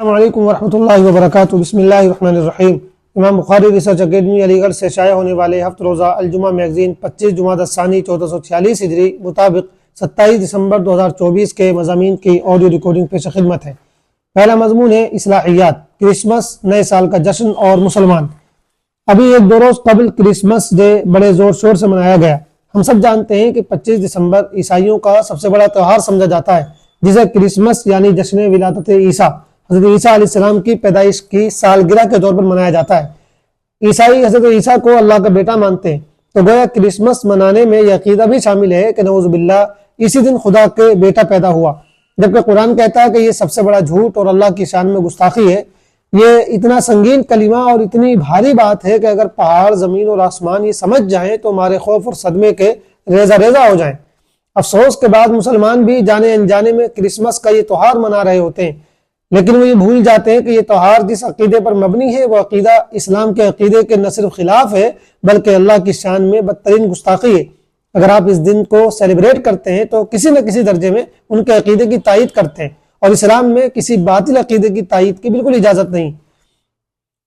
السلام علیکم ورحمۃ اللہ وبرکاتہ۔ بسم اللہ الرحمن الرحیم۔ امام بخاری ریسرچ اکیڈمی علی گڑھ سے شائع ہونے والے ہفت روزہ الجمعہ میگزین 25 جمادی الثانی 1446 ہجری مطابق 27 دسمبر 2024 کے مضامین کی آڈیو ریکارڈنگ پیش خدمت ہے۔ پہلا مضمون ہے اصلاحیات، کرسمس، نئے سال کا جشن اور مسلمان۔ ابھی ایک دو روز قبل کرسمس ڈے بڑے زور شور سے منایا گیا۔ ہم سب جانتے ہیں کہ 25 دسمبر عیسائیوں کا سب سے بڑا تہوار سمجھا جاتا ہے، جسے کرسمس یعنی جشن ولادت عیسیٰ، حضرت عیسیٰ علیہ السلام کی پیدائش کی سالگرہ کے طور پر منایا جاتا ہے۔ عیسائی حضرت عیسیٰ کو اللہ کا بیٹا مانتے ہیں، تو گویا کرسمس منانے میں یہ عقیدہ بھی شامل ہے کہ نعوذ باللہ اسی دن خدا کے بیٹا پیدا ہوا، جبکہ قرآن کہتا ہے کہ یہ سب سے بڑا جھوٹ اور اللہ کی شان میں گستاخی ہے۔ یہ اتنا سنگین کلمہ اور اتنی بھاری بات ہے کہ اگر پہاڑ، زمین اور آسمان یہ سمجھ جائیں تو ہمارے خوف اور صدمے کے ریزہ ریزہ ہو جائیں۔ افسوس کے بعد مسلمان بھی جانے انجانے میں کرسمس کا یہ تہوار منا رہے ہوتے ہیں، لیکن وہ یہ بھول جاتے ہیں کہ یہ تہوار جس عقیدے پر مبنی ہے وہ عقیدہ اسلام کے عقیدے کے نہ صرف خلاف ہے بلکہ اللہ کی شان میں بدترین گستاخی ہے۔ اگر آپ اس دن کو سیلیبریٹ کرتے ہیں تو کسی نہ کسی درجے میں ان کے عقیدے کی تائید کرتے ہیں، اور اسلام میں کسی باطل عقیدے کی تائید کی بالکل اجازت نہیں۔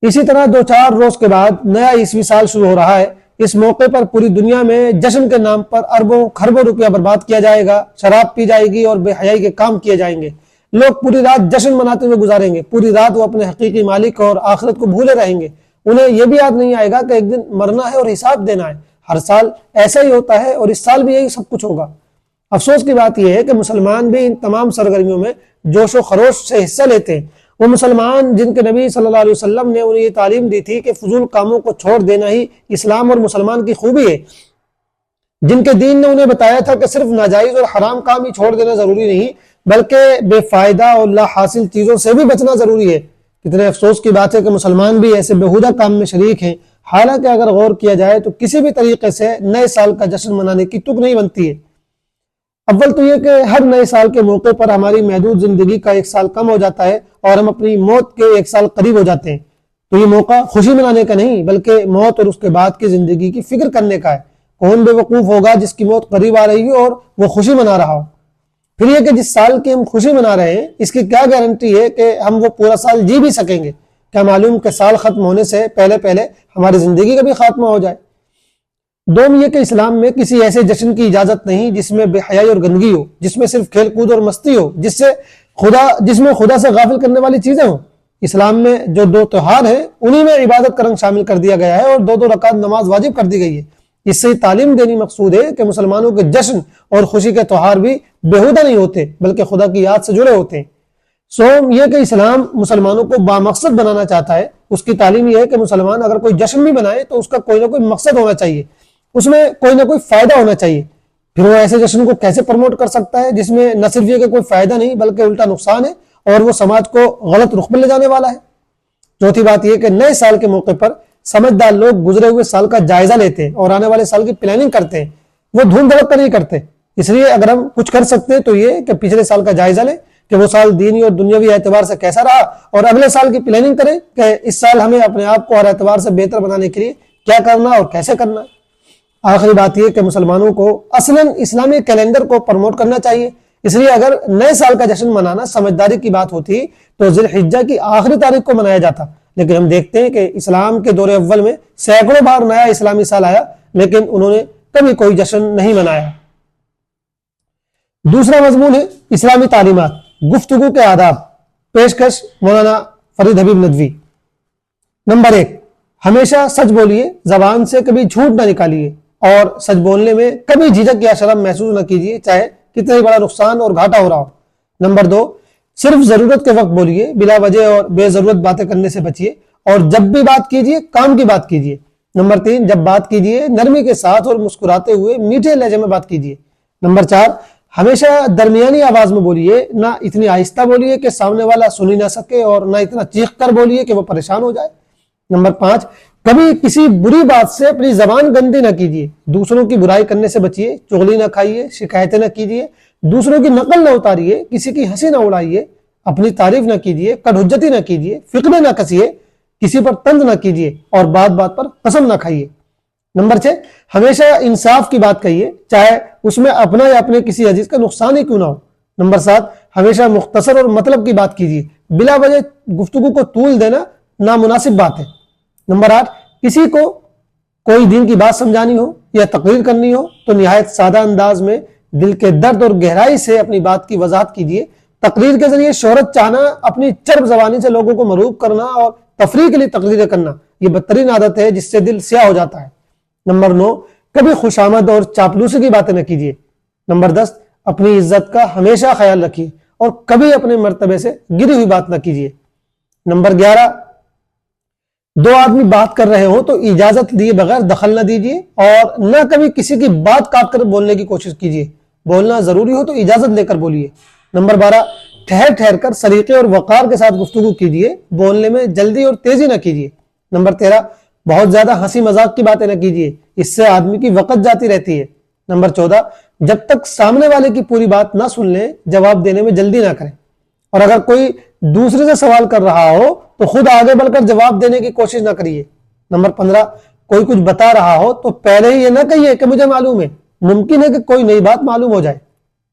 اسی طرح 2-4 روز کے بعد نیا عیسوی سال شروع ہو رہا ہے۔ اس موقع پر پوری دنیا میں جشن کے نام پر اربوں کھربوں روپیہ برباد کیا جائے گا، شراب پی جائے گی اور بے حیائی کے کام کیے جائیں گے۔ لوگ پوری رات جشن مناتے ہوئے گزاریں گے، پوری رات وہ اپنے حقیقی مالک اور آخرت کو بھولے رہیں گے۔ انہیں یہ بھی یاد نہیں آئے گا کہ ایک دن مرنا ہے اور حساب دینا ہے۔ ہر سال ایسا ہی ہوتا ہے اور اس سال بھی یہی سب کچھ ہوگا۔ افسوس کی بات یہ ہے کہ مسلمان بھی ان تمام سرگرمیوں میں جوش و خروش سے حصہ لیتے ہیں۔ وہ مسلمان جن کے نبی صلی اللہ علیہ وسلم نے انہیں یہ تعلیم دی تھی کہ فضول کاموں کو چھوڑ دینا ہی اسلام اور مسلمان کی خوبی ہے، جن کے دین نے انہیں بتایا تھا کہ صرف ناجائز اور حرام کام ہی چھوڑ دینا ضروری نہیں بلکہ بے فائدہ اور لا حاصل چیزوں سے بھی بچنا ضروری ہے۔ کتنے افسوس کی بات ہے کہ مسلمان بھی ایسے بےہودہ کام میں شریک ہیں، حالانکہ اگر غور کیا جائے تو کسی بھی طریقے سے نئے سال کا جشن منانے کی تک نہیں بنتی ہے۔ اول تو یہ کہ ہر نئے سال کے موقع پر ہماری محدود زندگی کا 1 سال کم ہو جاتا ہے اور ہم اپنی موت کے 1 سال قریب ہو جاتے ہیں، تو یہ موقع خوشی منانے کا نہیں بلکہ موت اور اس کے بعد کی زندگی کی فکر کرنے کا ہے۔ کون بے وقوف ہوگا جس کی موت قریب آ رہی ہو اور وہ خوشی منا رہا ہو؟ پھر یہ کہ جس سال کی ہم خوشی منا رہے ہیں اس کی کیا گارنٹی ہے کہ ہم وہ پورا سال جی بھی سکیں گے؟ کیا معلوم کہ سال ختم ہونے سے پہلے پہلے ہماری زندگی کا بھی خاتمہ ہو جائے؟ دوم یہ کہ اسلام میں کسی ایسے جشن کی اجازت نہیں جس میں بے حیائی اور گندگی ہو، جس میں صرف کھیل کود اور مستی ہو، جس میں خدا سے غافل کرنے والی چیزیں ہوں۔ اسلام میں جو 2 تہوار ہیں انہی میں عبادت کا رنگ شامل کر دیا گیا ہے اور 2 رکعت نماز واجب کر دی گئی ہے۔ اس سے تعلیم دینی مقصود ہے کہ مسلمانوں کے جشن اور خوشی کے تہوار بھی بیہودہ نہیں ہوتے بلکہ خدا کی یاد سے جڑے ہوتے ہیں۔ سوم یہ کہ اسلام مسلمانوں کو بامقصد بنانا چاہتا ہے۔ اس کی تعلیم یہ ہے کہ مسلمان اگر کوئی جشن بھی بنائے تو اس کا کوئی نہ کوئی مقصد ہونا چاہیے، اس میں کوئی نہ کوئی فائدہ ہونا چاہیے۔ پھر وہ ایسے جشن کو کیسے پروموٹ کر سکتا ہے جس میں نہ صرف یہ کہ کوئی فائدہ نہیں بلکہ الٹا نقصان ہے اور وہ سماج کو غلط رخ پر لے جانے والا ہے؟ چوتھی بات یہ کہ نئے سال کے موقع پر سمجھدار لوگ گزرے ہوئے سال کا جائزہ لیتے ہیں اور آنے والے سال کی پلاننگ کرتے ہیں، وہ دھوم دھڑک کر نہیں کرتے۔ اس لیے اگر ہم کچھ کر سکتے ہیں تو یہ کہ پچھلے سال کا جائزہ لیں کہ وہ سال دینی اور دنیاوی اعتبار سے کیسا رہا، اور اگلے سال کی پلاننگ کریں کہ اس سال ہمیں اپنے آپ کو ہر اعتبار سے بہتر بنانے کے لیے کیا کرنا اور کیسے کرنا ہے۔ آخری بات یہ کہ مسلمانوں کو اصلاً اسلامی کیلنڈر کو پروموٹ کرنا چاہیے۔ اس لیے اگر نئے سال کا جشن منانا سمجھداری کی بات ہوتی تو ذی الحجہ کی آخری تاریخ کو منایا جاتا، لیکن ہم دیکھتے ہیں کہ اسلام کے دور اول میں سینکڑوں بار نیا اسلامی سال آیا لیکن انہوں نے کبھی کوئی جشن نہیں منایا۔ دوسرا مضمون ہے اسلامی تعلیمات، گفتگو کے آداب، پیشکش مولانا فرید حبیب ندوی۔ نمبر 1، ہمیشہ سچ بولیے، زبان سے کبھی جھوٹ نہ نکالیے اور سچ بولنے میں کبھی جھجک یا شرم محسوس نہ کیجیے، چاہے کتنا ہی بڑا نقصان اور گھاٹا ہو رہا ہو۔ نمبر 2، صرف ضرورت کے وقت بولیے، بلا وجہ اور بے ضرورت باتیں کرنے سے بچیے، اور جب بھی بات کیجیے کام کی بات کیجیے۔ نمبر 3، جب بات کیجیے نرمی کے ساتھ اور مسکراتے ہوئے میٹھے لہجے میں بات کیجیے۔ نمبر 4، ہمیشہ درمیانی آواز میں بولیے، نہ اتنی آہستہ بولیے کہ سامنے والا سن ہی نہ سکے اور نہ اتنا چیخ کر بولیے کہ وہ پریشان ہو جائے۔ نمبر 5، کبھی کسی بری بات سے اپنی زبان گندی نہ کیجیے، دوسروں کی برائی کرنے سے بچیے، چغلی نہ کھائیے، شکایتیں نہ کیجیے، دوسروں کی نقل نہ اتاریے، کسی کی ہنسی نہ اڑائیے، اپنی تعریف نہ کیجیے، کڑ حجتی نہ کیجیے، فتنے نہ کسیے، کسی پر طنز نہ کیجیے اور بات بات پر قسم نہ کھائیے۔ نمبر 6، ہمیشہ انصاف کی بات کہیے، چاہے اس میں اپنا یا اپنے کسی عزیز کا نقصان ہی کیوں نہ ہو۔ نمبر 7، ہمیشہ مختصر اور مطلب کی بات کیجیے، بلا وجہ گفتگو کو طول دینا نامناسب بات ہے۔ نمبر 8، کسی کو کوئی دین کی بات سمجھانی ہو یا تقریر کرنی ہو تو نہایت سادہ انداز میں دل کے درد اور گہرائی سے اپنی بات کی وضاحت کیجیے۔ تقریر کے ذریعے شہرت چاہنا، اپنی چرب زبانی سے لوگوں کو مروب کرنا اور تفریح کے لیے تقریریں کرنا، یہ بدترین عادت ہے جس سے دل سیاہ ہو جاتا ہے۔ نمبر 9، کبھی خوشامد اور چاپلوسی کی باتیں نہ کیجیے۔ نمبر 10، اپنی عزت کا ہمیشہ خیال رکھیے اور کبھی اپنے مرتبے سے گری ہوئی بات نہ کیجیے۔ نمبر 11، دو آدمی بات کر رہے ہو تو اجازت لیے بغیر دخل نہ دیجیے اور نہ کبھی کسی کی بات کاٹ کر بولنے کی کوشش کیجیے۔ بولنا ضروری ہو تو اجازت لے کر بولیے۔ نمبر 12، ٹھہر ٹھہر کر سلیقے اور وقار کے ساتھ گفتگو کیجیے، بولنے میں جلدی اور تیزی نہ کیجیے۔ نمبر 13، بہت زیادہ ہنسی مذاق کی باتیں نہ کیجیے، اس سے آدمی کی وقت جاتی رہتی ہے۔ نمبر 14، جب تک سامنے والے کی پوری بات نہ سن لیں جواب دینے میں جلدی نہ کریں، اور اگر کوئی دوسرے سے سوال کر رہا ہو تو خود آگے بڑھ کر جواب دینے کی کوشش نہ کریے۔ نمبر 15، کوئی کچھ بتا رہا ہو تو پہلے ہی یہ نہ کہیے کہ مجھے معلوم ہے، ممکن ہے کہ کوئی نئی بات معلوم ہو جائے۔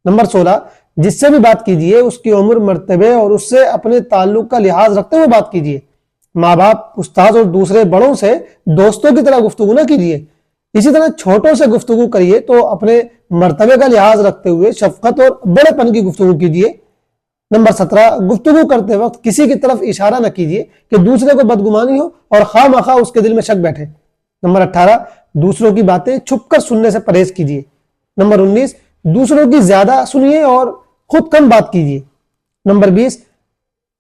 نمبر 16، جس سے بھی بات کیجیے اس کی عمر، مرتبے اور اس سے اپنے تعلق کا لحاظ رکھتے ہوئے بات کیجیے۔ ماں باپ، استاد اور دوسرے بڑوں سے دوستوں کی طرح گفتگو نہ کیجیے۔ اسی طرح چھوٹوں سے گفتگو کریے تو اپنے مرتبے کا لحاظ رکھتے ہوئے شفقت اور بڑے پن کی گفتگو کیجیے۔ نمبر 17، گفتگو کرتے وقت کسی کی طرف اشارہ نہ کیجیے کہ دوسرے کو بدگمانی ہو اور خواہ مخواہ اس کے دل میں شک بیٹھے۔ نمبر 18، دوسروں کی باتیں چھپ کر سننے سے پرہیز کیجیے۔ نمبر 19، دوسروں کی زیادہ سنیے اور خود کم بات کیجیے۔ نمبر 20،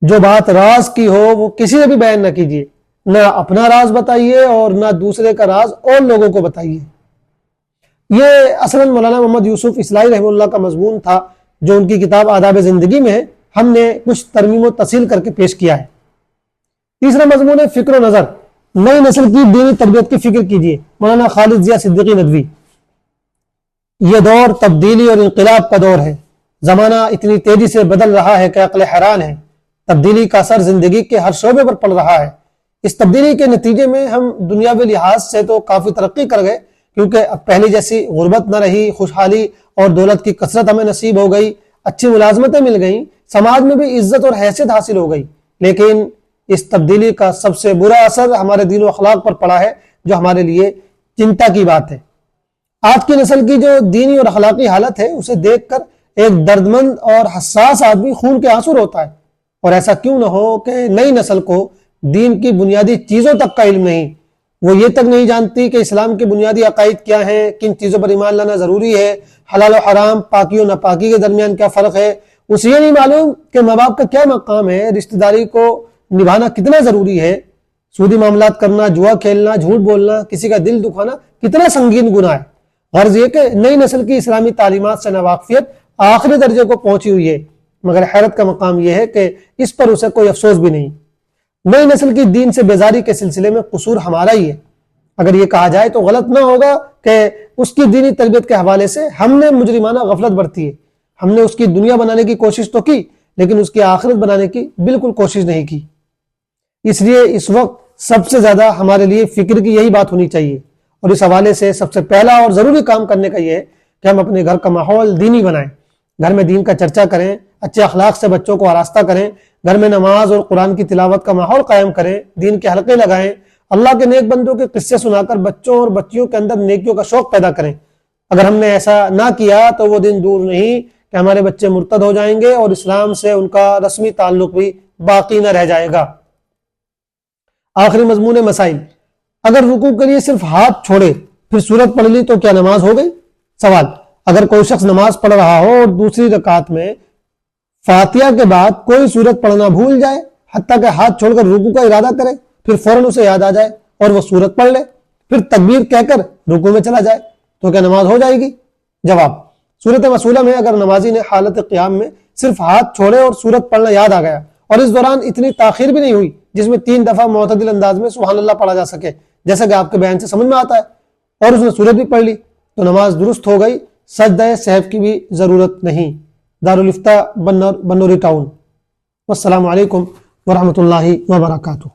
جو بات راز کی ہو وہ کسی سے بھی بیان نہ کیجیے، نہ اپنا راز بتائیے اور نہ دوسرے کا راز اور لوگوں کو بتائیے۔ یہ اصلاً مولانا محمد یوسف اصلاحی رحمہ اللہ کا مضمون تھا جو ان کی کتاب آداب زندگی میں ہے، ہم نے کچھ ترمیم و تصحیح کر کے پیش کیا ہے۔ تیسرا مضمون ہے فکر و نظر، نئی نسل کی دینی تربیت کی فکر کیجیے، مولانا خالد ضیاء صدیقی ندوی۔ یہ دور تبدیلی اور انقلاب کا دور ہے، زمانہ اتنی تیزی سے بدل رہا ہے کہ عقل حیران ہے۔ تبدیلی کا اثر زندگی کے ہر شعبے پر پڑ رہا ہے۔ اس تبدیلی کے نتیجے میں ہم دنیاوی لحاظ سے تو کافی ترقی کر گئے، کیونکہ اب پہلی جیسی غربت نہ رہی، خوشحالی اور دولت کی کثرت ہمیں نصیب ہو گئی، اچھی ملازمتیں مل گئیں، سماج میں بھی عزت اور حیثیت حاصل ہو گئی۔ لیکن اس تبدیلی کا سب سے برا اثر ہمارے دین و اخلاق پر پڑا ہے، جو ہمارے لیے چنتا کی بات ہے۔ آج کی نسل کی جو دینی اور اخلاقی حالت ہے اسے دیکھ کر ایک دردمند اور حساس آدمی خون کے آنسو روتا ہے۔ اور ایسا کیوں نہ ہو کہ نئی نسل کو دین کی بنیادی چیزوں تک کا علم نہیں، وہ یہ تک نہیں جانتی کہ اسلام کے بنیادی عقائد کیا ہیں، کن چیزوں پر ایمان لانا ضروری ہے، حلال و حرام، پاکی و ناپاکی کے درمیان کیا فرق ہے، اسے یہ نہیں معلوم کہ ماں باپ کا کیا مقام ہے، رشتہ داری کو نبھانا کتنا ضروری ہے، سودی معاملات کرنا، جوا کھیلنا، جھوٹ بولنا، کسی کا دل دکھانا کتنا سنگین گناہ ہے۔ غرض یہ کہ نئی نسل کی اسلامی تعلیمات سے ناواقفیت آخری درجے کو پہنچی ہوئی ہے، مگر حیرت کا مقام یہ ہے کہ اس پر اسے کوئی افسوس بھی نہیں۔ نئی نسل کی دین سے بیزاری کے سلسلے میں قصور ہمارا ہی ہے۔ اگر یہ کہا جائے تو غلط نہ ہوگا کہ اس کی دینی تربیت کے حوالے سے ہم نے مجرمانہ غفلت برتی ہے۔ ہم نے اس کی دنیا بنانے کی کوشش تو کی، لیکن اس کی آخرت بنانے کی بالکل کوشش نہیں کی۔ اس لیے اس وقت سب سے زیادہ ہمارے لیے فکر کی یہی بات ہونی چاہیے، اور اس حوالے سے سب سے پہلا اور ضروری کام کرنے کا یہ ہے کہ ہم اپنے گھر کا ماحول دینی بنائیں، گھر میں دین کا چرچا کریں، اچھے اخلاق سے بچوں کو آراستہ کریں، گھر میں نماز اور قرآن کی تلاوت کا ماحول قائم کریں، دین کے حلقے لگائیں، اللہ کے نیک بندوں کے قصے سنا کر بچوں اور بچیوں کے اندر نیکیوں کا شوق پیدا کریں۔ اگر ہم نے ایسا نہ کیا تو وہ دن دور نہیں کہ ہمارے بچے مرتد ہو جائیں گے اور اسلام سے ان کا رسمی تعلق بھی باقی نہ رہ جائے گا۔ آخری مضمون مسائل۔ اگر رکوع کے لیے صرف ہاتھ چھوڑے پھر سورت پڑھ لی تو کیا نماز ہو گئی؟ سوال: اگر کوئی شخص نماز پڑھ رہا ہو اور دوسری رکعت میں فاتحہ کے بعد کوئی سورت پڑھنا بھول جائے، حتیٰ کہ ہاتھ چھوڑ کر رکوع کا ارادہ کرے، پھر فوراً اسے یاد آ جائے اور وہ سورت پڑھ لے، پھر تکبیر کہہ کر رکوع میں چلا جائے، تو کیا نماز ہو جائے گی؟ جواب: صورت مسئولہ میں اگر نمازی نے حالت قیام میں صرف ہاتھ چھوڑے اور سورت پڑھنا یاد آ گیا اور اس دوران اتنی تاخیر بھی نہیں ہوئی جس میں 3 دفعہ معتدل انداز میں سبحان اللہ پڑھا جا سکے، جیسا کہ آپ کے بیان سے سمجھ میں آتا ہے، اور اس نے سورت بھی پڑھ لی، تو نماز درست ہو گئی، سجدہ سہو کی بھی ضرورت نہیں۔ دارالفتہ بنوری ٹاؤن۔ والسلام علیکم ورحمۃ اللہ وبرکاتہ۔